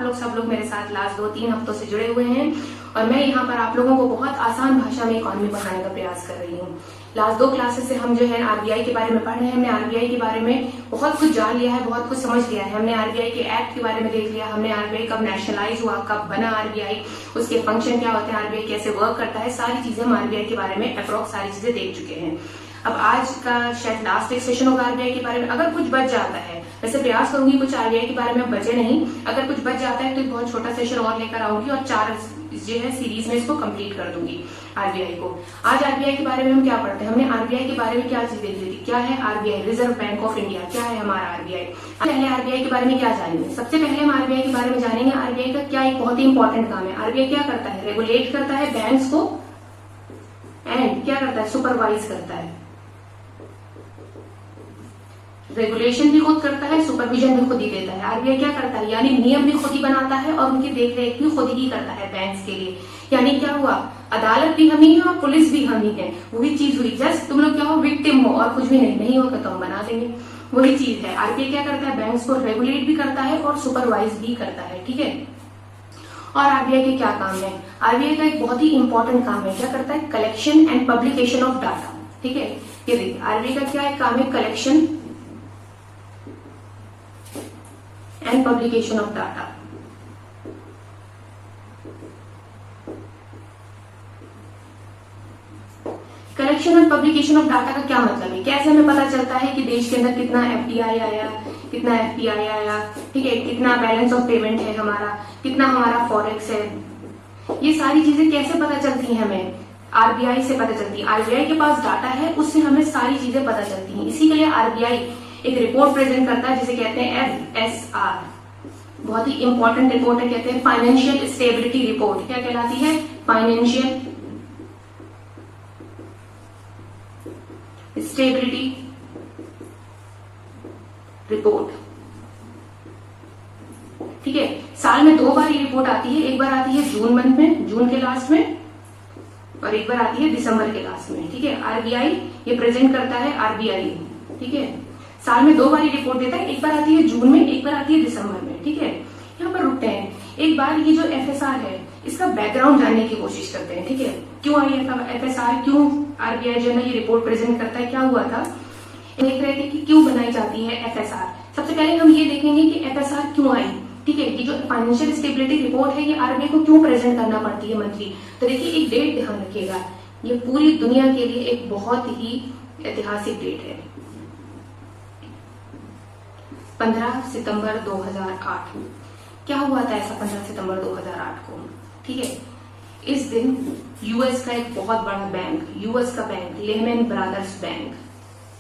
आप लोग सब लोग मेरे साथ लास्ट 2-3 हफ्तों से जुड़े हुए हैं और मैं यहाँ पर आप लोगों को बहुत आसान भाषा में इकोनॉमी पढ़ाने का प्रयास कर रही हूँ। लास्ट 2 क्लासेस से हम जो है आरबीआई के बारे में पढ़ रहे हैं। हमने आरबीआई के बारे में बहुत कुछ जान लिया है, बहुत कुछ समझ लिया है। हमने आरबीआई के एक्ट के बारे में देख लिया, हमने आरबीआई कब नेशनलाइज हुआ, कब बना आरबीआई, उसके फंक्शन क्या होते हैं, आरबीआई कैसे वर्क करता है, सारी चीजें हम आरबीआई के बारे में अप्रोक्स सारी चीजें देख चुके हैं। अब आज का शायद लास्ट एक सेशन होगा आरबीआई के बारे में। अगर कुछ बच जाता है, वैसे प्रयास करूंगी कुछ आरबीआई के बारे में बचे नहीं, अगर कुछ बच जाता है तो एक बहुत छोटा सेशन और लेकर आऊंगी और 4 जो है सीरीज में इसको कंप्लीट कर दूंगी आरबीआई को। आज आरबीआई के बारे में हम क्या पढ़ते हैं, हमने आरबीआई के बारे में क्या चीज देखी थी, क्या है RBI, reserve bank of India, क्या है हमारा आरबीआई। पहले आरबीआई के बारे में क्या जानेंगे, सबसे पहले हम आरबीआई के बारे में जानेंगे आरबीआई का क्या एक बहुत ही इंपॉर्टेंट काम है। आरबीआई क्या करता है, रेगुलेट करता है बैंक्स को एंड क्या करता है, सुपरवाइज करता है। रेगुलेशन भी खुद करता है, सुपरविजन भी खुद ही देता है। आरबीआई क्या करता है, यानी नियम भी खुद ही बनाता है और उनकी देखरेख भी खुद ही करता है बैंक्स के लिए। यानी क्या हुआ, अदालत भी हम ही है और पुलिस भी हम ही है। वही चीज हुई, जस्ट तुम लोग क्या हो, विक्टिम हो और कुछ भी नहीं होगा तो हम बना देंगे। वही चीज है, आरबीआई क्या करता है, बैंक्स को रेगुलेट भी करता है और सुपरवाइज भी करता है। ठीक है, और आरबीआई के क्या काम है, आरबीआई का एक बहुत ही इंपॉर्टेंट काम है, क्या करता है, collection and publication of data. ठीक है, ये देखिए आरबीआई का क्या एक काम है, collection and publication of data. Collection and publication of data का क्या मतलब है, कैसे हमें पता चलता है कि देश के अंदर कितना एफडीआई आया, कितना एफपीआई आया, ठीक है, कितना बैलेंस ऑफ पेमेंट है हमारा, कितना हमारा फॉरेक्स है, ये सारी चीजें कैसे पता चलती हैं हमें, आरबीआई से पता चलती है। आरबीआई के पास डाटा है, उससे हमें सारी चीजें पता चलती हैं। इसी के लिए आरबीआई एक रिपोर्ट प्रेजेंट करता है जिसे कहते हैं एफएसआर, बहुत ही इंपॉर्टेंट रिपोर्ट है, कहते हैं फाइनेंशियल स्टेबिलिटी रिपोर्ट। क्या कहलाती है, फाइनेंशियल स्टेबिलिटी रिपोर्ट। ठीक है, साल में 2 बार ये रिपोर्ट आती है, एक बार आती है जून मंथ में, जून के लास्ट में, और एक बार आती है दिसंबर के लास्ट में। ठीक है, आरबीआई ये प्रेजेंट करता है, आरबीआई, ठीक है, साल में 2 बार ये रिपोर्ट देता है, एक बार आती है जून में, एक बार आती है दिसंबर में। ठीक है, यहाँ पर रुकते हैं, एक बार ये जो एफएसआर है इसका बैकग्राउंड जानने की कोशिश करते हैं। ठीक है, क्यों आई एफएसआर, क्यों आरबीआई जो है ये रिपोर्ट प्रेजेंट करता है, क्या हुआ था, देख रहे थे कि क्यों बनाई जाती है एफएसआर। सबसे पहले हम ये देखेंगे कि एफएसआर क्यों आई। ठीक है, ये जो फाइनेंशियल स्टेबिलिटी रिपोर्ट है ये आरबीआई को क्यों प्रेजेंट करना पड़ती है मंथली। तो देखिए एक डेट ध्यान रखिएगा, ये पूरी दुनिया के लिए एक बहुत ही ऐतिहासिक डेट है, 15 सितंबर 2008। क्या हुआ था ऐसा 15 सितंबर 2008 को, ठीक है, इस दिन यूएस का एक बहुत बड़ा बैंक, यूएस का बैंक लेमन ब्रदर्स बैंक,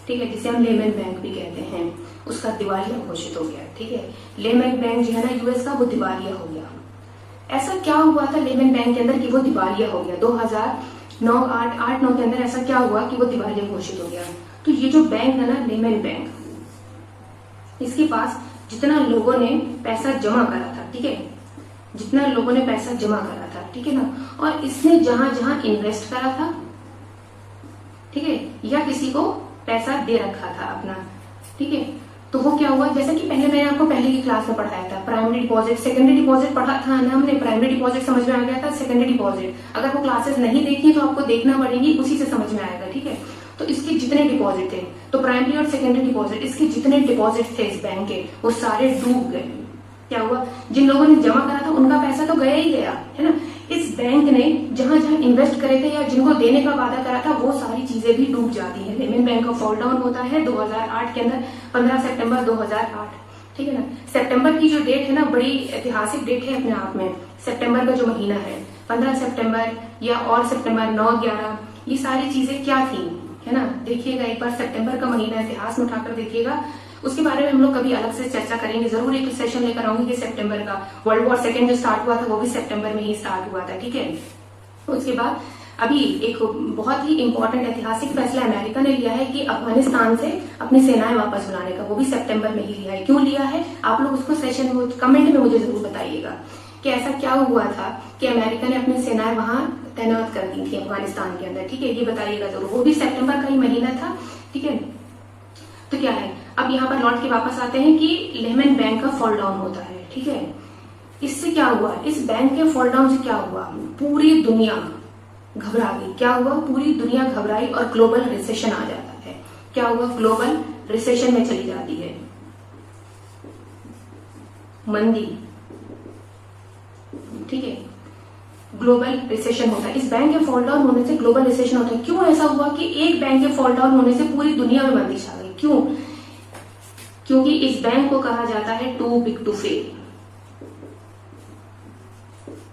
ठीक है, जिसे हम लेमन बैंक भी कहते हैं, उसका दिवालिया घोषित हो गया। ठीक है, लेमन बैंक जो है ना यूएस का, वो दिवालिया हो गया। ऐसा क्या हुआ था लेमन बैंक के अंदर कि वो दिवालिया हो गया, 2009 के अंदर ऐसा क्या हुआ कि वो दिवालिया घोषित हो गया। तो ये जो बैंक है ना लेमन बैंक, इसके पास जितना लोगों ने पैसा जमा करा था, ठीक है, जितना लोगों ने पैसा जमा करा था, ठीक है ना, और इसने जहां जहां इन्वेस्ट करा था, ठीक है, या किसी को पैसा दे रखा था अपना, ठीक है, तो वो क्या हुआ, जैसा कि पहले मैंने आपको पहले की क्लास में पढ़ाया था, प्राइमरी डिपॉजिट सेकेंडरी डिपॉजिट पढ़ा था ना हमने, प्राइमरी डिपॉजिट समझ में आ गया था, सेकेंडरी डिपॉजिट अगर वो क्लासेस नहीं देखी तो आपको देखना पड़ेगी, उसी से समझ में आएगा। ठीक है, तो इसके जितने डिपॉजिट थे, तो प्राइमरी और सेकेंडरी डिपॉजिट, इसके जितने डिपॉजिट थे इस बैंक के, वो सारे डूब गए। क्या हुआ, जिन लोगों ने जमा करा था उनका पैसा तो गया ही गया, है ना। इस बैंक ने जहां जहां इन्वेस्ट करे थे या जिनको देने का वादा करा था वो सारी चीजें भी डूब जाती है। लेमन बैंक का फॉल डाउन होता है 2008 के अंदर, 15 सितंबर 2008, ठीक है ना। सितंबर की जो डेट है ना, बड़ी ऐतिहासिक डेट है अपने आप में। सितंबर का जो महीना है, 15 सितंबर या और सितंबर 9, 11, ये सारी चीजें क्या थी, है ना। देखिएगा एक बार सितंबर का महीना इतिहास में उठाकर देखिएगा, उसके बारे में हम लोग कभी अलग से चर्चा करेंगे, जरूर एक सेशन लेकर आऊंगी कि सितंबर का वर्ल्ड वॉर सेकेंड जो स्टार्ट हुआ था वो भी सितंबर में ही स्टार्ट हुआ था, ठीक है। उसके बाद अभी एक बहुत ही इंपॉर्टेंट ऐतिहासिक फैसला अमेरिका ने लिया है कि अफगानिस्तान से अपनी सेनाएं वापस बुलाने का, वो भी सितंबर में ही लिया है। क्यों लिया है, आप लोग उसको सेशन में कमेंट में मुझे जरूर बताइएगा कि ऐसा क्या हुआ था कि अमेरिका ने अपनी सेनाएं वहां तैनात कर दी थी अफगानिस्तान के अंदर, ठीक है, ये बताइएगा जरूर। वो भी सितंबर का ही महीना था, ठीक है। तो क्या है, अब यहाँ पर लौट के वापस आते हैं कि लेमन बैंक का फॉल डाउन होता है, ठीक है। इससे क्या हुआ, इस बैंक के फॉल डाउन से क्या हुआ, पूरी दुनिया घबरा गई। क्या हुआ, पूरी दुनिया घबराई और ग्लोबल रिसेशन आ जाता है। क्या हुआ, ग्लोबल रिसेशन में चली जाती है, मंदी, ठीक है, ग्लोबल रिसेशन होता है। इस बैंक के फॉल डाउन होने से ग्लोबल रिसेशन होता है। क्यों ऐसा हुआ कि एक बैंक के फॉल डाउन होने से पूरी दुनिया में मंदी छा गई? क्यों? क्योंकि इस बैंक को कहा जाता है टू बिग टू फेल।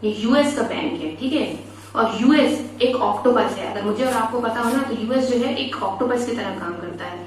ये यूएस का बैंक है, ठीक है, और यूएस एक ऑक्टोपस है। अगर मुझे और आपको पता हो ना, तो यूएस जो है एक ऑक्टोपस की तरह काम करता है।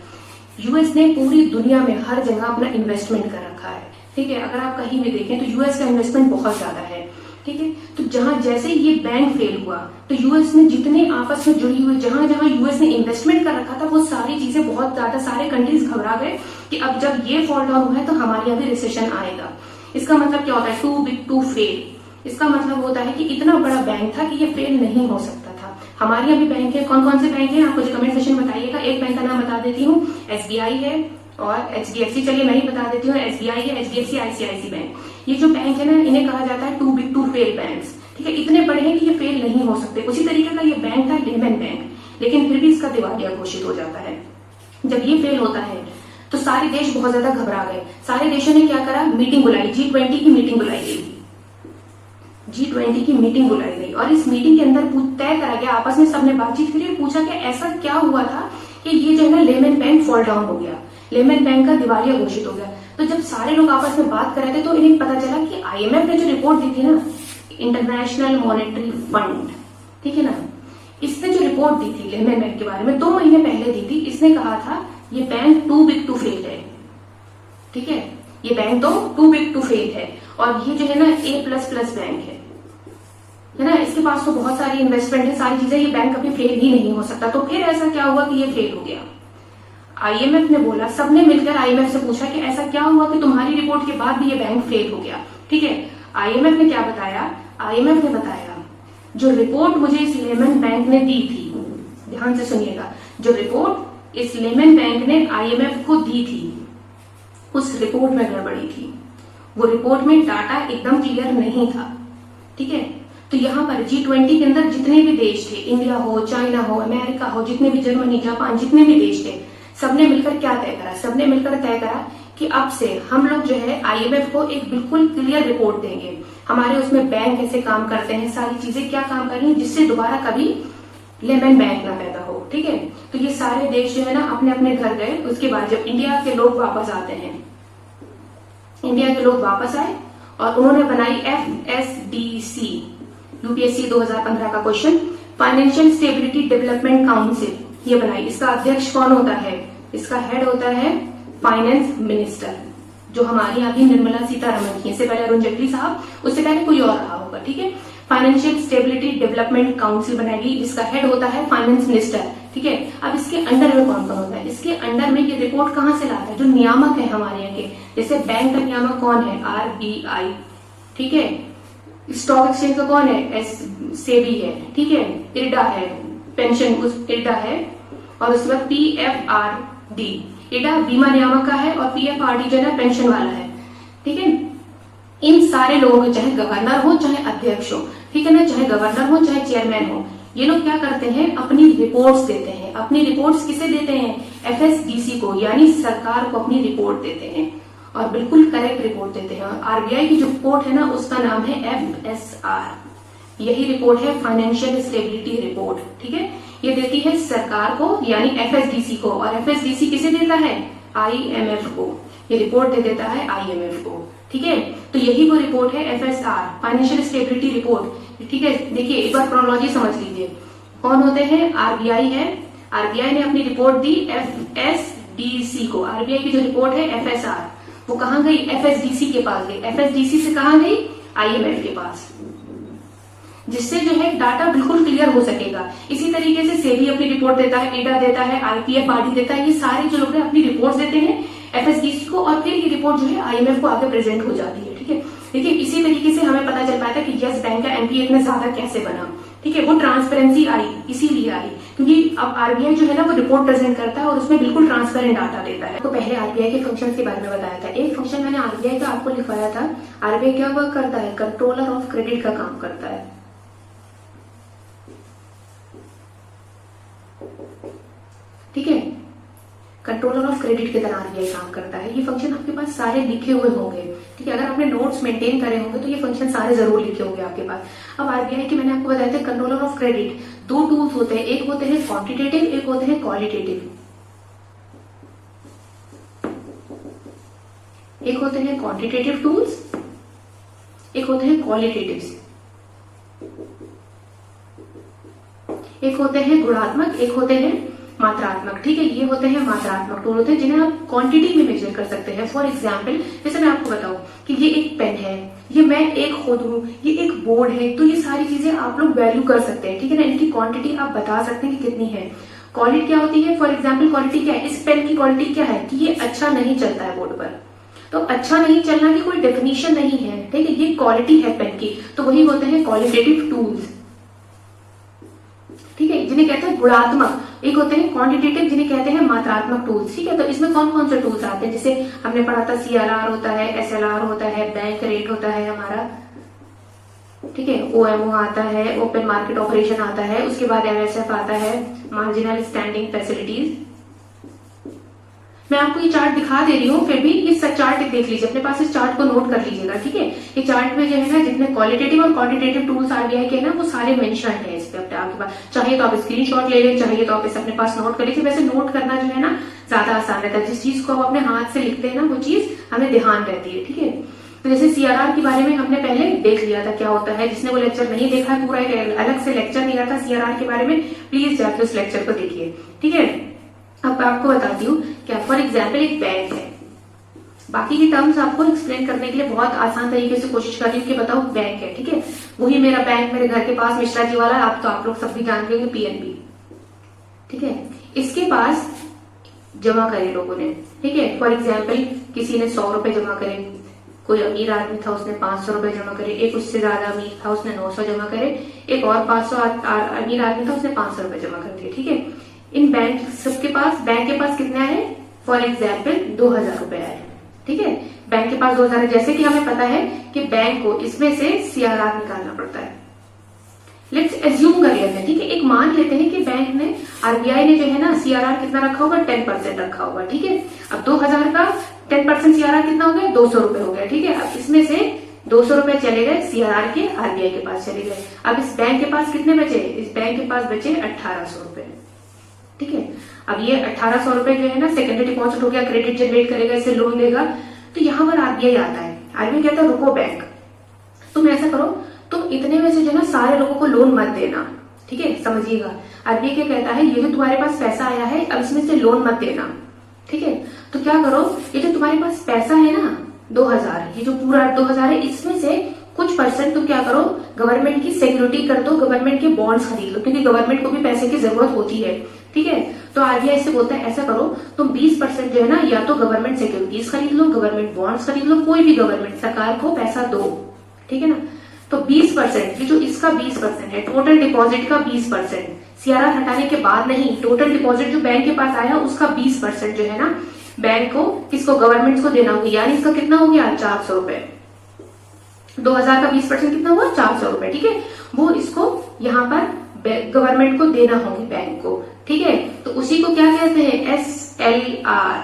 यूएस ने पूरी दुनिया में हर जगह अपना इन्वेस्टमेंट कर रखा है, ठीक है। अगर आप कहीं भी देखें तो यूएस का इन्वेस्टमेंट बहुत ज्यादा है, ठीक है। तो जहां जैसे ये बैंक फेल हुआ तो यूएस ने जितने आपस में जुड़ी हुई, जहां जहां यूएस ने इन्वेस्टमेंट कर रखा था, वो सारी चीजें बहुत ज्यादा, सारे कंट्रीज घबरा गए कि अब जब ये फॉल डाउन हुआ है तो हमारे यहाँ भी रिसेशन आएगा। इसका मतलब क्या होता है, टू बिग टू फेल। इसका मतलब होता है कि इतना बड़ा बैंक था कि ये फेल नहीं हो सकता था। हमारे यहाँ भी बैंक है, कौन कौन से बैंक है आप मुझे कमेंट सेक्शन में बताइएगा। एक बैंक का नाम बता देती हूँ, एसबीआई है और एचडीएफसी, चलिए मैं ही बता देती हूँ, एसबीआई है, एचडीएफसी, आईसीआईसी बैंक। ये जो बैंक है ना, इन्हें कहा जाता है too big to fail banks, ठीक है। इतने बड़े हैं कि ये फेल नहीं हो सकते। उसी तरीके का ये बैंक था लेमन बैंक, लेकिन फिर भी इसका दिवालिया घोषित हो जाता है। जब ये फेल होता है तो सारे देश बहुत ज्यादा घबरा गए। सारे देशों ने क्या करा, मीटिंग बुलाई, G20 की मीटिंग बुलाई गई, G20 की मीटिंग बुलाई गई और इस मीटिंग के अंदर तय करा गया, आपस में सबने बातचीत करी और पूछा कि ऐसा क्या हुआ था कि ये जो है ना लेमन बैंक फॉल डाउन हो गया, लेमन बैंक का दिवालिया घोषित हो गया। तो जब सारे लोग आपस में बात कर रहे थे तो इन्हें पता चला कि आईएमएफ ने जो रिपोर्ट दी थी ना, इंटरनेशनल मॉनेटरी फंड, ठीक है ना, इसने जो रिपोर्ट दी थी लेमन बैंक के बारे में 2 महीने पहले दी थी। इसने कहा था ये bank too big to fail है, ठीक है, ये बैंक तो टू बिग टू फेल है और ये जो है ना A++ बैंक है ना, इसके पास तो बहुत सारी इन्वेस्टमेंट है, सारी चीजें, ये बैंक कभी फेल ही नहीं हो सकता। तो फिर ऐसा क्या हुआ कि ये फेल हो गया? आईएमएफ ने बोला, सबने मिलकर आईएमएफ से पूछा कि ऐसा क्या हुआ कि तुम्हारी रिपोर्ट के बाद भी ये बैंक फेल हो गया, ठीक है। आईएमएफ ने क्या बताया, आईएमएफ ने बताया जो रिपोर्ट मुझे इस लेमन बैंक ने दी थी, ध्यान से सुनिएगा, जो रिपोर्ट इस लेमन बैंक ने आईएमएफ को दी थी, उस रिपोर्ट में गड़बड़ी थी। वो रिपोर्ट में डाटा एकदम क्लियर नहीं था, ठीक है। तो यहाँ पर G20 के अंदर जितने भी देश थे, इंडिया हो, चाइना हो, अमेरिका हो, जितने भी, जर्मनी, जापान, जितने भी देश थे, सबने मिलकर क्या तय करा, सबने मिलकर तय करा कि अब से हम लोग जो है आईएमएफ को एक बिल्कुल क्लियर रिपोर्ट देंगे, हमारे उसमें बैंक कैसे काम करते हैं, सारी चीजें क्या काम कर रही है, जिससे दोबारा कभी लेमन बैंक ना पैदा हो, ठीक है। तो ये सारे देश जो है ना अपने अपने घर गए। उसके बाद जब इंडिया के लोग वापस आते हैं, इंडिया के लोग वापस आए और उन्होंने बनाई FSDC, यूपीएससी 2015 का question, financial stability development council, ये बनाई। इसका अध्यक्ष कौन होता है, इसका हेड होता है फाइनेंस मिनिस्टर, जो हमारी यहाँ की निर्मला सीतारमण की, इससे पहले अरुण जेटली साहब, उससे पहले कोई और रहा होगा, ठीक है। फाइनेंशियल स्टेबिलिटी डेवलपमेंट काउंसिल बनाएगी, जिसका हेड होता है फाइनेंस मिनिस्टर, ठीक है। अब इसके अंडर में कौन कौन होता है, इसके अंडर में ये रिपोर्ट कहाँ से लाता है, जो नियामक है हमारे यहाँ के, जैसे बैंक का नियामक कौन है, RBI, ठीक है। स्टॉक एक्सचेंज का कौन है, सेबी है, ठीक है। IRDA है, पेंशन उस IRDA है, और उसके बाद PFRD, IRDA बीमा नियामक का है और PFRD जो है ना पेंशन वाला है, ठीक है। इन सारे लोगों को, चाहे गवर्नर हो चाहे अध्यक्ष हो, ठीक है ना, चाहे गवर्नर हो चाहे चेयरमैन हो, ये लोग क्या करते हैं, अपनी रिपोर्ट्स देते हैं। अपनी रिपोर्ट्स किसे देते हैं, FSDC को, यानी सरकार को अपनी रिपोर्ट देते हैं और बिल्कुल करेक्ट रिपोर्ट देते हैं। और आरबीआई की जो रिपोर्ट है ना, उसका नाम है FSR, यही रिपोर्ट है फाइनेंशियल स्टेबिलिटी रिपोर्ट, ठीक है। ये देती है सरकार को, यानी FSDC को, और FSDC किसे देता है, IMF को, ये रिपोर्ट दे देता है IMF को, ठीक है। तो यही वो रिपोर्ट है FSR, फाइनेंशियल स्टेबिलिटी रिपोर्ट, ठीक है। देखिए एक बार क्रोनोलॉजी समझ लीजिए, कौन होते हैं, आरबीआई है, आरबीआई ने अपनी रिपोर्ट दी FSDC को, आरबीआई की जो रिपोर्ट है FSR, वो कहां गई, FSDC के पास गई, FSDC से कहां गई, IMF के पास, जिससे जो है डाटा बिल्कुल क्लियर हो सकेगा। इसी तरीके से सेबी अपनी रिपोर्ट देता है, IRDA देता है, IPFRD देता है, ये सारे जो लोग अपनी रिपोर्ट देते हैं FSDC को, और फिर ये रिपोर्ट जो है IMF को आगे प्रेजेंट हो जाती है, ठीक है। देखिए इसी तरीके से हमें पता चल पाता है कि यस बैंक का NPA इतना ज्यादा कैसे बना, ठीक है। वो ट्रांसपेरेंसी आई, इसीलिए आई क्योंकि अब आरबीआई जो है ना वो रिपोर्ट प्रेजेंट करता है और उसमें बिल्कुल ट्रांसपेरेंट डाटा देता है। तो पहले आरबीआई के फंक्शन के बारे में बताया था। एक फंक्शन मैंने आरबीआई का आपको लिखवाया था। आरबीआई क्या वर्क करता है? कंट्रोलर ऑफ क्रेडिट का काम करता है। ठीक है, कंट्रोलर ऑफ क्रेडिट की तरह आरबीआई काम करता है। ये फंक्शन आपके पास सारे लिखे हुए होंगे। ठीक है, अगर आपने नोट्स मेंटेन करे होंगे तो ये फंक्शन सारे जरूर लिखे होंगे आपके पास। अब आरबीआई के मैंने आपको बताया था कंट्रोलर ऑफ क्रेडिट दो टूल्स होते हैं, एक होते हैं क्वांटिटेटिव, एक होते हैं क्वालिटेटिव। एक होते हैं क्वांटिटेटिव टूल्स, एक होते हैं क्वालिटेटिव। एक होते हैं गुणात्मक, एक होते हैं मात्रात्मक। ठीक है, ये होते हैं मात्रात्मक टूल होते हैं जिन्हें आप क्वांटिटी में मेजर कर सकते हैं। फॉर एग्जाम्पल जैसे मैं आपको बताऊं कि ये एक पेन है, ये मैं एक खुद हूं, ये एक बोर्ड है, तो ये सारी चीजें आप लोग वैल्यू कर सकते हैं। ठीक है ना, इनकी क्वांटिटी आप बता सकते हैं कि कितनी है। क्वालिटी क्या होती है? फॉर एग्जाम्पल क्वालिटी क्या है? इस पेन की क्वालिटी क्या है कि ये अच्छा नहीं चलता है बोर्ड पर। तो अच्छा नहीं चलना की कोई डेफिनेशन नहीं है। ठीक है, ये क्वालिटी है पेन की, तो वही होते हैं क्वालिटेटिव टूल्स। ठीक है, जिन्हें कहते हैं गुणात्मक। एक होते हैं क्वांटिटेटिव, जिन्हें कहते हैं मात्रात्मक टूल्स। ठीक है, तो इसमें कौन कौन से टूल्स आते हैं? जैसे हमने पढ़ा था सीआरआर होता है, एसएलआर होता है, बैंक रेट होता है हमारा। ठीक है, ओएमओ आता है, ओपन मार्केट ऑपरेशन आता है, उसके बाद एमएसएफ आता है, मार्जिनल स्टैंडिंग फैसिलिटीज। मैं आपको ये चार्ट दिखा दे रही हूँ, फिर भी इस चार्ट देख लीजिए, अपने पास इस चार्ट को नोट कर लीजिएगा। ठीक है, ये चार्ट में जो है ना जितने क्वालिटेटिव और क्वांटिटेटिव टूल्स आरबीआई के ना वो सारे मेंशन है इस पे अपने आपके पास। चाहिए तो आप स्क्रीनशॉट ले लें, चाहिए तो आप इसे अपने पास नोट कर लीजिए। वैसे नोट करना जो है ना ज्यादा आसान रहता है। जिस चीज को आप अपने हाथ से लिखते हैं ना वो चीज हमें ध्यान रहती है। ठीक है, तो जैसे सीआरआर के बारे में हमने पहले देख लिया था क्या होता है। जिसने वो लेक्चर नहीं देखा है, पूरा एक अलग से लेक्चर दिया था सीआरआर के बारे में, प्लीज जाके उस लेक्चर को देखिए। ठीक है, अब आपको बताती हूँ क्या। फॉर एग्जाम्पल एक बैंक है, बाकी की टर्म्स आपको एक्सप्लेन करने के लिए बहुत आसान तरीके से कोशिश कर रही हूँ कि बताओ बैंक है। ठीक है, वही मेरा बैंक मेरे घर के पास मिश्रा जी वाला, आप लोग सब भी जानते होंगे, पीएनबी। ठीक है, इसके पास जमा करे लोगों ने। ठीक है, फॉर एग्जाम्पल किसी ने 100 रुपए जमा करे, कोई अमीर आदमी था उसने 500 रुपए जमा करे, एक उससे ज्यादा अमीर था उसने 900 जमा करे, एक और 500 अमीर आदमी था उसने 500 रुपए जमा कर दिए। ठीक है, इन बैंक सबके पास, बैंक के पास कितना है? फॉर एग्जाम्पल 2000 रुपए है। ठीक है, बैंक के पास 2000 है। जैसे कि हमें पता है कि बैंक को इसमें से सीआरआर निकालना पड़ता है। लेट्स एज्यूम कर लेते हैं। ठीक है, एक मान लेते हैं कि बैंक ने, आरबीआई ने जो है ना सीआरआर कितना रखा होगा? 10% रखा होगा। ठीक है, अब 2000 का 10% सीआरआर कितना हो गया? 200 रुपए हो गया। ठीक है, अब इसमें से 200 रुपए चले गए सीआरआर के, आरबीआई के पास चले गए। अब इस बैंक के पास कितने बचे? इस बैंक के पास बचे 1800 रुपए। ठीक है, अब ये 1800 रुपए जो है ना सेकेंडरी डिपॉजिट हो गया, क्रेडिट जनरेट करेगा, इसे लोन देगा। तो यहाँ पर आरबीआई आता है, आरबीआई कहता है रुको बैंक, तुम ऐसा करो, तुम इतने में से जो है ना सारे लोगों को लोन मत देना। ठीक है, समझिएगा, आरबीआई क्या कहता है, ये जो तुम्हारे पास पैसा आया है अब इसमें से लोन मत देना। ठीक है, तो क्या करो, ये जो तुम्हारे पास पैसा है ना 2000, ये जो पूरा 2000 है, इसमें से कुछ परसेंट तुम क्या करो, गवर्नमेंट की सिक्योरिटी कर दो, गवर्नमेंट के बॉन्ड्स खरीद लो, क्योंकि गवर्नमेंट को भी पैसे की जरूरत होती है। ठीक है, तो आरबीआई से बोलता है ऐसा करो, तुम 20% जो है ना या तो गवर्नमेंट सिक्योरिटीज खरीद लो, गवर्नमेंट बॉन्ड्स खरीद लो, कोई भी गवर्नमेंट सरकार को पैसा दो। ठीक है ना, तो 20%, ये जो इसका 20% है, टोटल डिपॉजिट का 20%, सीआरआर हटाने के बाद नहीं, टोटल डिपॉजिट जो बैंक के पास आया उसका 20% जो है ना बैंक को, किसको, गवर्नमेंट को देना होगा। यानी इसका कितना हो गया? 400 रुपए। 2000 का 20% कितना हुआ? 400 रुपए। ठीक है, वो इसको यहाँ पर गवर्नमेंट को देना होंगे, बैंक को। ठीक है, तो उसी को क्या कहते हैं? SLR।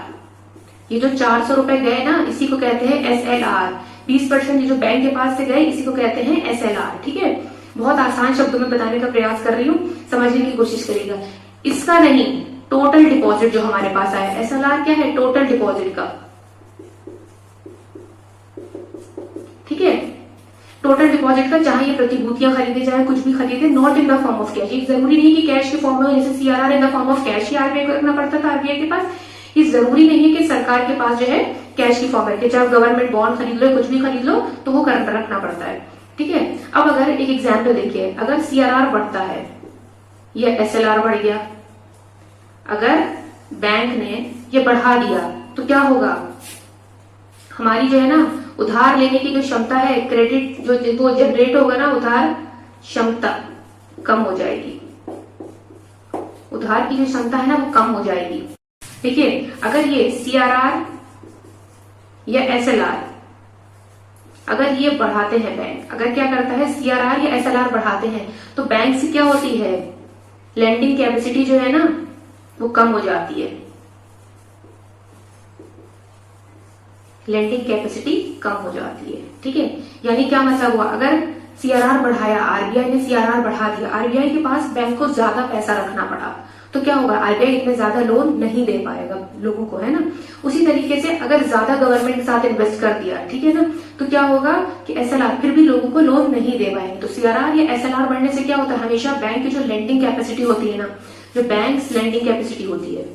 ये जो 400 रुपए गए ना, इसी को कहते हैं SLR। 20% ये जो बैंक के पास से गए, इसी को कहते हैं SLR। ठीक है, बहुत आसान शब्दों में बताने का प्रयास कर रही हूँ, समझने की कोशिश करिएगा। इसका नहीं, टोटल डिपॉजिट जो हमारे पास आया, SLR क्या है? टोटल डिपॉजिट का। ठीक है, टोटल डिपॉजिट का, चाहे ये प्रतिभूतियां खरीदे, चाहे कुछ भी खरीदे, not in the form of cash. ये जरूरी नहीं कि कैश के फॉर्म में, जैसे CRR in the form of cash he RBI को रखना पड़ता था आरबीआई के पास। ये जरूरी नहीं है कि सरकार के पास जो है कैश की फॉर्म है, चाहे गवर्नमेंट बॉन्ड खरीद लो, कुछ भी खरीद लो, तो वो रखना पड़ता है। ठीक है, अब अगर एक एग्जाम्पल देखिए, अगर सीआरआर बढ़ता है या एसएलआर बढ़ गया, अगर बैंक ने ये बढ़ा दिया तो क्या होगा? हमारी जो है ना उधार लेने की जो क्षमता है, क्रेडिट जो जनरेट होगा ना, उधार क्षमता कम हो जाएगी, उधार की जो क्षमता है ना वो कम हो जाएगी। देखिए, अगर ये CRR या SLR अगर ये बढ़ाते हैं बैंक, अगर क्या करता है CRR या SLR बढ़ाते हैं, तो बैंक से क्या होती है, लैंडिंग कैपेसिटी जो है ना वो कम हो जाती है, लैंडिंग कैपेसिटी कम हो जाती है। ठीक है, यानी क्या मतलब हुआ, अगर CRR बढ़ाया, RBI ने CRR बढ़ा दिया, RBI के पास बैंक को ज्यादा पैसा रखना पड़ा, तो क्या होगा, RBI इतने ज्यादा लोन नहीं दे पाएगा लोगों को, है ना। उसी तरीके से अगर ज्यादा गवर्नमेंट के साथ इन्वेस्ट कर दिया, ठीक है ना, तो क्या होगा कि SLR फिर भी लोगों को लोन नहीं दे पाएंगे। तो CRR या SLR बढ़ने से क्या होता है, हमेशा बैंक की जो लेंडिंग कैपेसिटी होती है ना, जो बैंक लेंडिंग कैपेसिटी होती है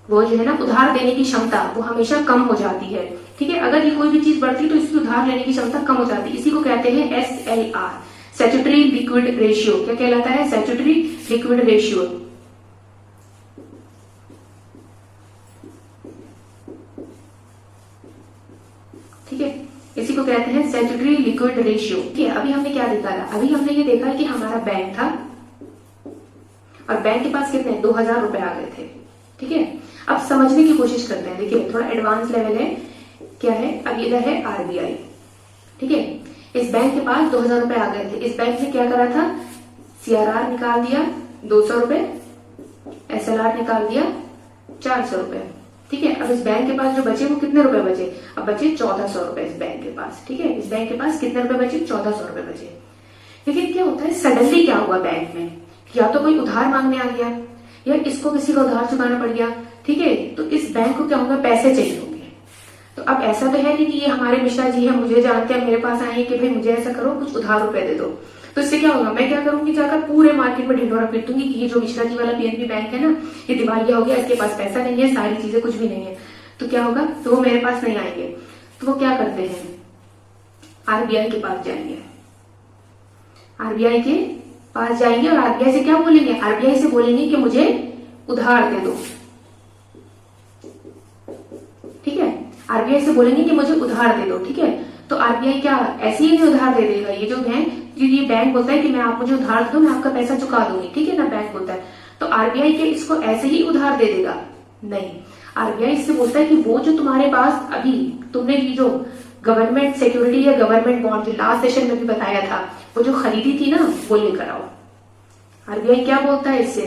वो जो है ना उधार देने की क्षमता वो हमेशा कम हो जाती है। ठीक है, अगर ये कोई भी चीज बढ़ती है तो इसकी उधार लेने की क्षमता कम हो जाती है। इसी को कहते हैं SLR, स्टैट्यूटरी लिक्विड रेशियो। क्या कहलाता है, स्टैट्यूटरी लिक्विड रेशियो। ठीक है, इसी को कहते हैं स्टैट्यूटरी लिक्विड रेशियो। ठीक है, अभी हमने क्या देखा था, अभी हमने ये देखा है कि हमारा बैंक था और बैंक के पास कितने 2000 रुपए आ गए थे। ठीक है, अब समझने की कोशिश करते हैं। देखिए, थोड़ा एडवांस लेवल है, क्या है, अब इधर है RBI। ठीक है, इस बैंक के पास 2000 रुपए आ गए थे। इस बैंक ने क्या करा था, CRR निकाल दिया 200 रुपए, SLR निकाल दिया 400 रुपए। ठीक है, अब इस बैंक के पास जो बचे वो कितने रुपए बचे, अब बचे 1400 रुपए इस बैंक के पास। ठीक है, इस बैंक के पास कितने रुपए बचे, 1400 रुपए बचे। लेकिन क्या होता है, सडनली क्या हुआ बैंक में, या तो कोई उधार मांगने आ गया या इसको किसी को उधार चुकाना पड़ गया। ठीक है, तो इस बैंक को क्या होगा, पैसे चाहिए होंगे। तो अब ऐसा तो है नहीं कि ये हमारे मिश्रा जी है, मुझे जानते हैं, मेरे पास आए कि भाई मुझे ऐसा करो, कुछ उधार रुपए दे दो। तो इससे क्या होगा, मैं क्या करूंगी, जाकर पूरे मार्केट में ढिंढोरा पीटूंगी कि ये जो मिश्रा जी वाला PNB बैंक है ना, ये दिवालिया हो गया, इसके पास पैसा नहीं है, सारी चीजें कुछ भी नहीं है। तो क्या होगा, तो वो मेरे पास नहीं आएंगे। तो वो क्या करते हैं, RBI के पास जाएंगे, RBI के पास जाएंगे और RBI से क्या बोलेंगे, RBI से बोलेंगे कि मुझे उधार दे दो। ठीक है, RBI से बोलेंगे कि मुझे उधार दे दो। ठीक है, तो RBI क्या ऐसे ही नहीं उधार दे देगा, ये जो है, ये बैंक बोलता है कि मैं आप मुझे उधार दो, मैं आपका पैसा चुका दूंगी। ठीक है ना, बैंक बोलता है, तो RBI के इसको ऐसे ही उधार दे देगा, नहीं। RBI इससे बोलता है कि वो जो तुम्हारे पास अभी तुमने ये जो गवर्नमेंट सिक्योरिटी या गवर्नमेंट बॉन्ड जो लास्ट सेशन में भी बताया था, वो जो खरीदी थी ना, वो लेकर आओ। RBI क्या बोलता है इससे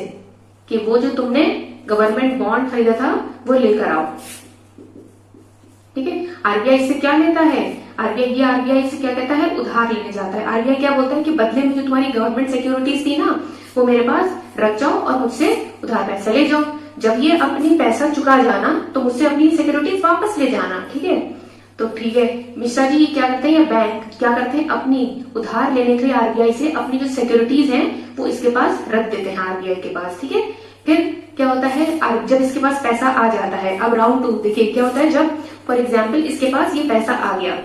कि वो जो तुमने गवर्नमेंट बॉन्ड खरीदा था वो लेकर आओ। ठीक है, RBI इससे क्या लेता है, RBI से क्या कहता है, उधार लेने जाता है। RBI क्या बोलता है कि बदले में जो तुम्हारी गवर्नमेंट सिक्योरिटीज थी ना, वो मेरे पास रख जाओ और मुझसे उधार पैसा ले जाओ। जब ये अपनी पैसा चुका जाना तो मुझसे अपनी सिक्योरिटीज वापस ले जाना। ठीक है, तो ठीक है, मिश्रा जी क्या करते हैं, या बैंक क्या करते हैं, अपनी उधार लेने के लिए RBI से अपनी जो सिक्योरिटीज हैं वो इसके पास रख देते हैं, RBI के पास। ठीक है, फिर क्या होता है, जब इसके पास पैसा आ जाता है, अब राउंड 2 देखिए क्या होता है, जब फॉर एग्जाम्पल इसके पास ये पैसा आ गया,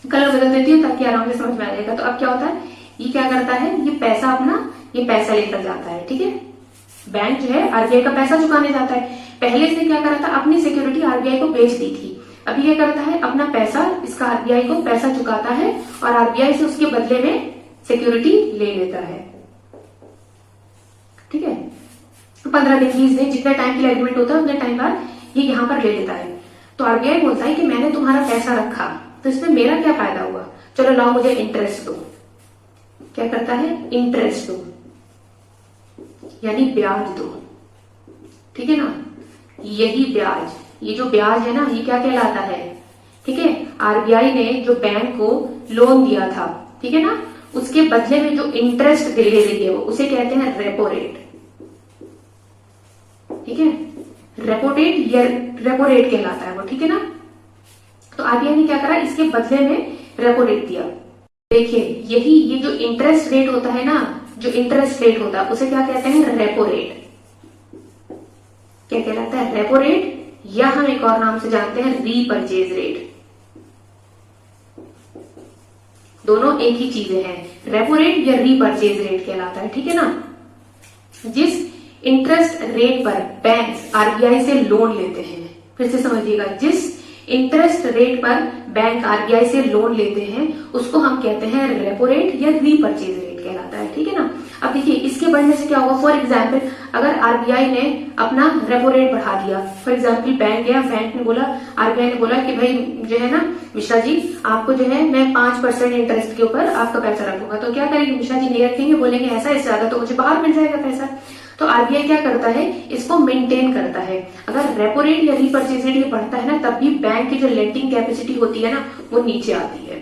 कलर बदल देती हूँ ताकि आराम से समझ में आ जाएगा। तो अब क्या होता है, ये क्या करता है, ये पैसा अपना ये पैसा लेकर जाता है। ठीक है, बैंक जो है RBI का पैसा चुकाने जाता है। पहले से क्या करा था, अपनी सिक्योरिटी RBI को बेच दी थी, अभी ये करता है अपना पैसा इसका RBI को पैसा चुकाता है और RBI से उसके बदले में सिक्योरिटी ले लेता है। ठीक है, 15 दिन 20 दिन जितने टाइम के लिए एग्रीमेंट होता है उतने टाइम बाद ये यहाँ पर ले लेता है। तो RBI बोलता है कि मैंने तुम्हारा पैसा रखा, तो इसमें मेरा क्या फायदा हुआ, चलो लाओ मुझे इंटरेस्ट दो। क्या करता है, इंटरेस्ट दो, यानी ब्याज दो। ठीक है ना, यही ब्याज, ये जो ब्याज है ना, ये क्या कहलाता है। ठीक है, RBI ने जो बैंक को लोन दिया था, ठीक है ना, उसके बदले में जो इंटरेस्ट दे रही है वो उसे कहते हैं रेपो रेट। ठीक है, रेपो रेट कहलाता है वो। ठीक है ना, तो RBI ने क्या करा, इसके बदले में रेपो रेट दिया। देखिए, यही ये जो इंटरेस्ट रेट होता है ना, जो इंटरेस्ट रेट होता है उसे क्या कहते हैं, रेपो रेट। क्या कहलाता है, रेपो रेट, या हम एक और नाम से जानते हैं रीपरचेज रेट। दोनों एक ही चीजें हैं, रेपो रेट या रीपरचेज रेट कहलाता है। ठीक है ना, जिस इंटरेस्ट रेट पर बैंक RBI से लोन लेते हैं, फिर से समझिएगा, जिस इंटरेस्ट रेट पर बैंक RBI से लोन लेते हैं उसको हम कहते हैं रेपो रेट या रीपरचेज रेट कहलाता है। ठीक है ना, अब देखिए इसके बढ़ने से क्या होगा, फॉर एग्जाम्पल अगर आरबीआई ने अपना रेपो रेट बढ़ा दिया, फॉर एग्जाम्पल बैंक गया, बैंक ने बोला, आरबीआई ने बोला कि भाई जो है ना मिश्रा जी आपको जो है मैं 5% इंटरेस्ट के ऊपर आपका पैसा रखूंगा। तो क्या करेंगे मिश्रा जी, नहीं रखेंगे, बोलेंगे ऐसा इससे ज्यादा तो मुझे बाहर मिल जाएगा पैसा। तो आरबीआई क्या करता है, इसको मेंटेन करता है। अगर रेपो रेट या रीपर्चेज रेट ये बढ़ता है ना, तब भी बैंक की जो लेंडिंग कैपेसिटी होती है ना वो नीचे आती है।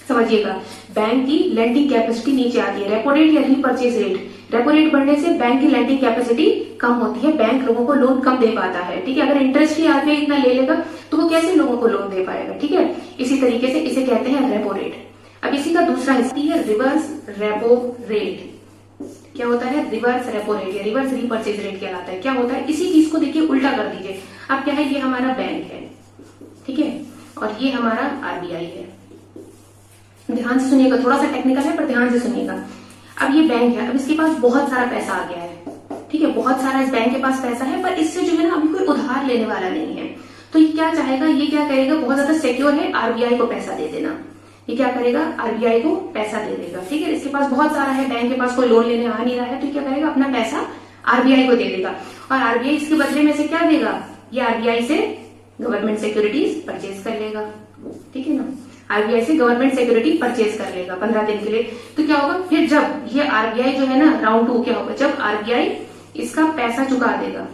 समझिएगा, बैंक की लेंडिंग कैपेसिटी नीचे आती है। रेपो रेट या रीपर्चेज रेट, रेपो रेट बढ़ने से बैंक की लेंडिंग कैपेसिटी कम होती है, बैंक लोगों को लोन कम दे पाता है। ठीक है, अगर इंटरेस्ट ही आरबीआई इतना ले लेगा तो वो कैसे लोगों को लोन दे पाएगा। ठीक है, इसी तरीके से इसे कहते हैं रेपो रेट। अब इसी का दूसरा हिस्सा है रिवर्स रेपो रेट। क्या होता है, रिवर्स रेपो रेट या रिवर्स रीपर्चेज रेट कहलाता है। क्या होता है, इसी चीज को देखिए उल्टा कर दीजिए। अब क्या है, ये हमारा बैंक है, ठीक है, और ये हमारा आरबीआई है। ध्यान से सुनिएगा, थोड़ा सा टेक्निकल है पर ध्यान से सुनिएगा। अब ये बैंक है, अब इसके पास बहुत सारा पैसा आ गया है, ठीक है, बहुत सारा इस बैंक के पास पैसा है, पर इससे जो है ना अभी कोई उधार लेने वाला नहीं है। तो ये क्या चाहेगा, ये क्या करेगा, बहुत ज्यादा सिक्योर है, आरबीआई को पैसा दे देना। ये क्या करेगा, आरबीआई को पैसा दे देगा। ठीक है, इसके पास बहुत सारा है, बैंक के पास कोई लोन लेने आ नहीं रहा है, तो क्या करेगा, अपना पैसा आरबीआई को दे देगा। और आरबीआई इसके बदले में से क्या देगा, ये आरबीआई से गवर्नमेंट सिक्योरिटीज परचेज कर लेगा। ठीक है ना, आरबीआई से गवर्नमेंट सिक्योरिटी परचेज कर लेगा 15 दिन के लिए। तो क्या होगा, फिर जब ये आरबीआई जो है ना राउंड 2 क्या होगा, जब आरबीआई इसका पैसा चुका देगा,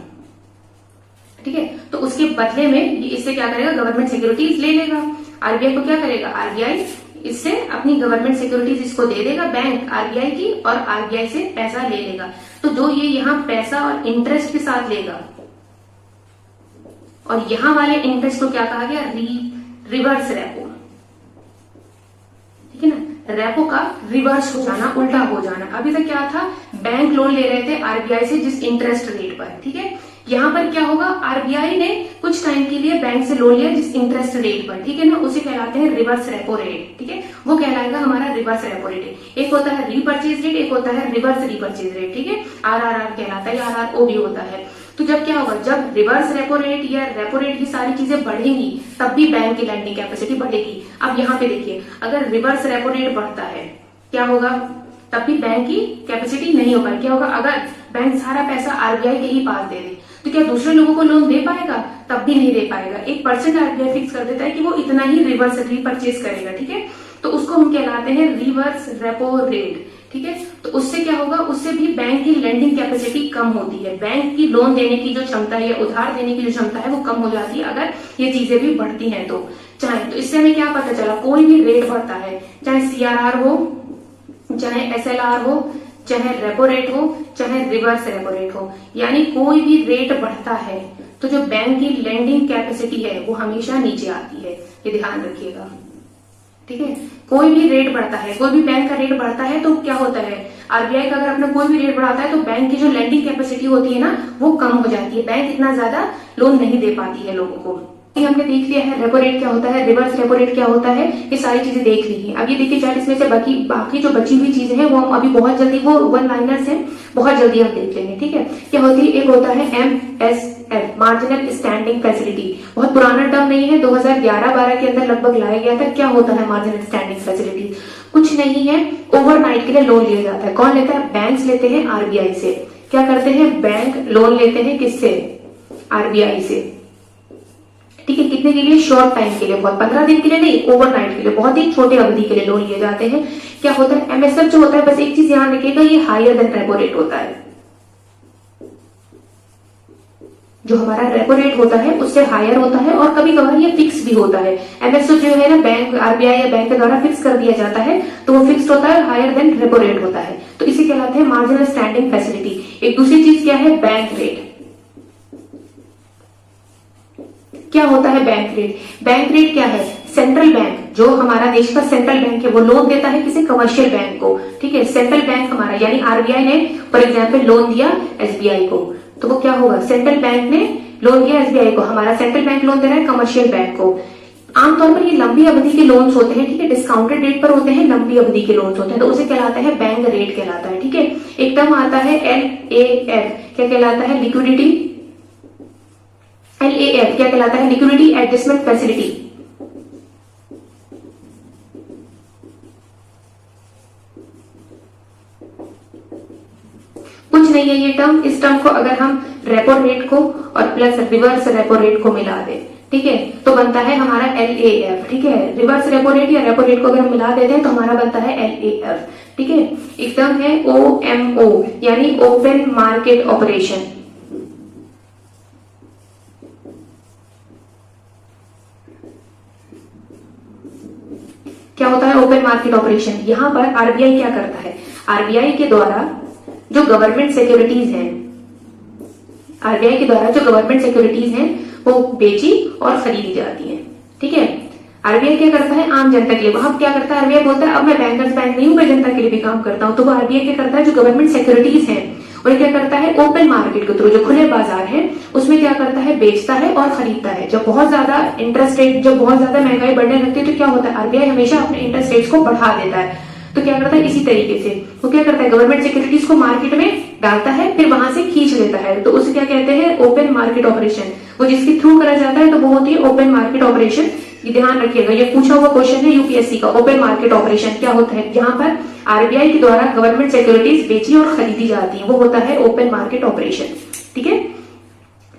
ठीक है, तो उसके बदले में ये इससे क्या करेगा, गवर्नमेंट सिक्योरिटीज ले लेगा। आरबीआई को क्या करेगा, आरबीआई इससे अपनी गवर्नमेंट सिक्योरिटीज इसको दे देगा, बैंक आरबीआई की, और आरबीआई से पैसा ले लेगा। तो जो ये यहाँ पैसा और इंटरेस्ट के साथ लेगा, और यहाँ वाले इंटरेस्ट को क्या कहा गया, रिवर्स रेपो। ठीक है ना, रेपो का रिवर्स हो जाना, उल्टा हो जाना। अभी तक क्या था, बैंक लोन ले रहे थे आरबीआई से जिस इंटरेस्ट रेट पर, ठीक है, यहाँ पर क्या होगा, आरबीआई ने कुछ टाइम के लिए बैंक से लोन लिया जिस इंटरेस्ट रेट पर, ठीक है ना, उसे कहलाते हैं रिवर्स रेपो रेट। ठीक है, वो कहलाएगा हमारा रिवर्स रेपो रेट। एक होता है रीपर्चेज रेट, एक होता है रिवर्स रीपर्चेज रेट। ठीक है, आरआरआर कहलाता है, आरआरओ भी होता है। तो जब क्या होगा, जब रिवर्स रेपो रेट या रेपो रेट की सारी चीजें बढ़ेंगी तब भी बैंक की लैंडिंग कैपेसिटी बढ़ेगी। अब यहाँ पे देखिए, अगर रिवर्स रेपो रेट बढ़ता है क्या होगा, तब भी बैंक की कैपेसिटी नहीं हो पाएगी। क्या होगा, अगर बैंक सारा पैसा आरबीआई के ही पास दे दे तो क्या दूसरे लोगों को लोन दे पाएगा, तब भी नहीं दे पाएगा। 1% आरबीआई फिक्स कर देता है कि वो इतना ही रिवर्स रीपर्चेज करेगा। ठीक है, तो उसको हम कहलाते हैं रिवर्स रेपो रेट। ठीक है, तो उससे क्या होगा, उससे भी बैंक की लेंडिंग कैपेसिटी कम होती है, बैंक की लोन देने की जो क्षमता है या उधार देने की जो क्षमता है वो कम हो जाती है अगर ये चीजें भी बढ़ती हैं। तो चाहे, तो इससे हमें क्या पता चला, कोई भी रेट बढ़ता है, चाहे सीआरआर हो, चाहे एसएलआर हो, चाहे रेपो रेट हो, चाहे रिवर्स रेपो रेट हो, यानी कोई भी रेट बढ़ता है तो जो बैंक की लेंडिंग कैपेसिटी है वो हमेशा नीचे आती है। ये ध्यान रखिएगा। ठीक है, कोई भी रेट बढ़ता है, कोई भी बैंक का रेट बढ़ता है तो क्या होता है, आरबीआई का अगर अपना कोई भी रेट बढ़ाता है तो बैंक की जो लेंडिंग कैपेसिटी होती है ना वो कम हो जाती है, बैंक इतना ज्यादा लोन नहीं दे पाती है लोगों को। ये हमने देख लिया है रेपो रेट क्या होता है, रिवर्स रेपो रेट क्या होता है, ये सारी चीजें देख ली है। अब ये देखिए चार्ट, इसमें से बाकी जो बची हुई चीजें हैं वो हम अभी बहुत जल्दी, वो वन लाइनर्स हैं, बहुत जल्दी हम देख लेंगे। ठीक है, क्या होती है, एक होता है MSF, मार्जिनल स्टैंडिंग फैसिलिटी। बहुत पुराना टर्म नहीं है, 2011-12 के अंदर लगभग लाया गया था। क्या होता है मार्जिनल स्टैंडिंग फैसिलिटी, कुछ नहीं है, ओवरनाइट के लिए लोन लिया जाता है। कौन लेता है, बैंक्स लेते हैं आरबीआई से। क्या करते हैं, बैंक लोन लेते हैं किससे, आरबीआई से। ठीक है, कितने के लिए, शॉर्ट टाइम के लिए, बहुत 15 दिन के लिए नहीं, ओवरनाइट के लिए, बहुत ही छोटे अवधि के लिए लोन लिए जाते हैं। क्या होता है, एमएसएफ जो होता है, बस एक चीज ध्यान रखिएगा, ये हायर देन रेपो रेट होता है। जो हमारा रेपो रेट होता है उससे हायर होता है, और कभी कभार ये फिक्स भी होता है। एमएसएफ जो है ना, बैंक आरबीआई या बैंक के द्वारा फिक्स कर दिया जाता है, तो वो फिक्स्ड होता है, हायर देन रेपो रेट होता है, तो इसे कहलाते हैं मार्जिनल स्टैंडिंग फैसिलिटी। एक दूसरी चीज क्या है, बैंक रेट। क्या होता है बैंक रेट, बैंक रेट क्या है, सेंट्रल बैंक, जो हमारा देश का सेंट्रल बैंक है वो लोन देता है किसी कमर्शियल बैंक को। ठीक है, सेंट्रल बैंक हमारा, यानी आरबीआई ने फॉर एग्जाम्पल लोन दिया एसबीआई को, तो वो क्या होगा, सेंट्रल बैंक ने लोन दिया एसबीआई को, हमारा सेंट्रल बैंक लोन दे रहा है कमर्शियल बैंक को। आमतौर पर ये लंबी अवधि के लोन्स होते हैं, ठीक है, डिस्काउंटेड रेट पर होते हैं, लंबी अवधि के लोन्स होते हैं, तो उसे कहलाता है बैंक रेट कहलाता है। ठीक है, एक टर्म आता है LAF, क्या कहलाता है, लिक्विडिटी, LAF क्या कहलाता है, लिक्विडिटी एडजस्टमेंट फैसिलिटी। कुछ नहीं है ये टर्म। इस टर्म को अगर हम रेपो रेट को और प्लस रिवर्स रेपो रेट को मिला दे, ठीक है, तो बनता है हमारा LAF। ठीक है, रिवर्स रेपो रेट या रेपो रेट को अगर हम मिला देते हैं तो हमारा बनता है LAF। ठीक है, एक टर्म है OMO यानी ओपन मार्केट ऑपरेशन। क्या होता है ओपन मार्केट ऑपरेशन? यहां पर RBI क्या करता है, RBI के द्वारा जो गवर्नमेंट सिक्योरिटीज हैं, RBI के द्वारा जो गवर्नमेंट सिक्योरिटीज हैं वो बेची और खरीदी जाती हैं। ठीक है, RBI क्या करता है आम जनता के लिए, वहां क्या करता है RBI बोलता है अब मैं बैंकर्स बैंक नहीं हूं, मैं जनता के लिए भी काम करता हूं। तो वो RBI क्या करता है जो गवर्नमेंट सिक्योरिटीज हैं और क्या करता है ओपन मार्केट के थ्रू, जो खुले बाजार है उसमें क्या करता है बेचता है और खरीदता है। जब बहुत ज्यादा इंटरेस्ट रेट, जब बहुत ज्यादा महंगाई बढ़ने लगती है तो क्या होता है RBI हमेशा अपने इंटरेस्ट रेट्स को बढ़ा देता है। तो क्या करता है इसी तरीके से वो क्या करता है गवर्नमेंट सिक्योरिटीज को मार्केट में डालता है, फिर वहां से खींच लेता है। तो उसे क्या कहते हैं ओपन मार्केट ऑपरेशन। वो जिसके थ्रू करा जाता है तो वो होती है ओपन मार्केट ऑपरेशन। ये ध्यान रखिएगा, ये पूछा हुआ क्वेश्चन है यूपीएससी का। ओपन मार्केट ऑपरेशन क्या होता है, जहां पर RBI के द्वारा गवर्नमेंट सिक्योरिटीज बेची और खरीदी जाती है, वो होता है ओपन मार्केट ऑपरेशन। ठीक है,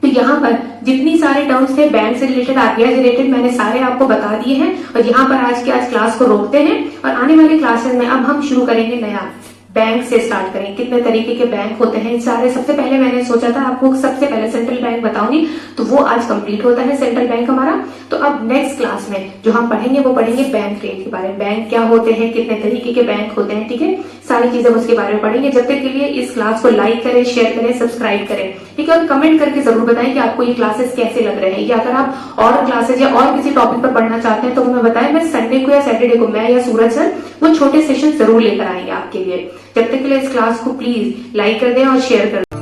तो यहाँ पर जितनी सारे टर्म्स थे बैंक से रिलेटेड, RBI से रिलेटेड, मैंने सारे आपको बता दिए हैं। और यहाँ पर आज क्लास को रोकते हैं और आने वाली क्लासेस में अब हम शुरू करेंगे नया, बैंक से स्टार्ट करें। कितने तरीके के बैंक होते हैं सारे। सबसे पहले मैंने सोचा था आपको सबसे पहले सेंट्रल बैंक बताऊंगी, तो वो आज कंप्लीट होता है सेंट्रल बैंक हमारा। तो अब नेक्स्ट क्लास में जो हम पढ़ेंगे वो पढ़ेंगे बैंक रेट के बारे में, बैंक क्या होते हैं, कितने तरीके के बैंक होते हैं। ठीक है, सारी चीजें उसके बारे में पढ़ेंगे। जब तक के लिए इस क्लास को लाइक करें, शेयर करें, सब्सक्राइब करें। ठीक है, और कमेंट करके जरूर बताएं कि आपको ये क्लासेस कैसे लग रहे हैं, या अगर आप और क्लासेस या और किसी टॉपिक पर पढ़ना चाहते हैं तो हमें बताएं। मैं संडे को या सैटरडे को मैं या सूरज सर वो छोटे सेशन जरूर लेकर आएंगे आपके लिए। जब तक के लिए इस क्लास को प्लीज लाइक कर दें और शेयर कर दें।